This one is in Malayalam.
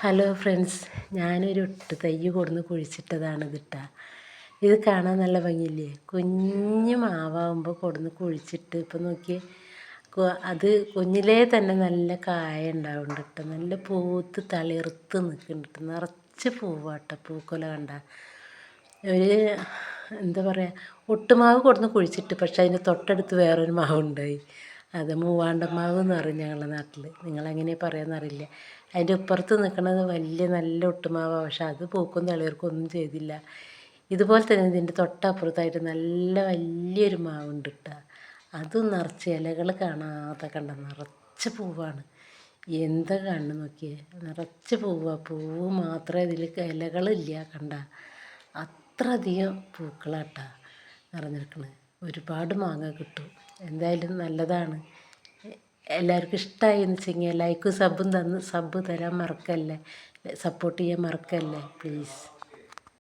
ഹലോ ഫ്രണ്ട്സ്, ഞാനൊരു തൈ കൊടുന്ന് കുഴിച്ചിട്ടതാണ് ഇതിട്ടാ. ഇത് കാണാൻ നല്ല ഭംഗിയില്ലേ? കുഞ്ഞു മാവാകുമ്പോൾ കൊടുന്ന് കുഴിച്ചിട്ട് ഇപ്പം നോക്കിയേ, അത് കുഞ്ഞിലേ തന്നെ നല്ല കായ ഉണ്ടാവുന്നുണ്ട് കേട്ടോ. നല്ല പൂത്ത് തളിർത്ത് നിൽക്കുന്നുണ്ട്. നിറച്ച് പൂവാട്ടോ, പൂക്കൊല കണ്ട. ഒരു എന്താ പറയുക, ഒട്ടുമാവ് കൊടുന്ന് കുഴിച്ചിട്ട്, പക്ഷേ അതിൻ്റെ തൊട്ടടുത്ത് വേറൊരു മാവുണ്ടായി. അത് മൂവാണ്ടൻ മാവ് എന്ന് പറയും ഞങ്ങളുടെ നാട്ടിൽ. നിങ്ങളെങ്ങനെയാണ് പറയുകയെന്നറിയില്ല. അതിൻ്റെ ഇപ്പുറത്ത് നിൽക്കുന്നത് വലിയ നല്ല ഒട്ടുമാവാണ്, പക്ഷെ അത് പൂക്കും തളിർക്കും ഒന്നും ചെയ്തില്ല. ഇതുപോലെ തന്നെ ഇതിൻ്റെ തൊട്ടപ്പുറത്തായിട്ട് നല്ല വലിയൊരു മാവുണ്ട് കേട്ടോ. അതും നിറച്ച് ഇലകൾ കാണാതെ കണ്ട, നിറച്ച് പൂവാണ്. എന്താ കണ്ണ് നോക്കിയേ, നിറച്ച് പൂവാണ്. പൂവ് മാത്രമേ ഇതിൽ ഇലകളില്ല കണ്ട. അത്ര അധികം പൂക്കളാട്ടാ നിറഞ്ഞിരിക്കണത്. ഒരുപാട് മാങ്ങ കിട്ടും. എന്തായാലും നല്ലതാണ്. എല്ലാവർക്കും ഇഷ്ടമായി എന്ന് വെച്ചെങ്കിൽ ലൈക്കും സബ്ബും തരാൻ മറക്കല്ലേ, സപ്പോർട്ട് ചെയ്യാൻ മറക്കല്ലേ പ്ലീസ്.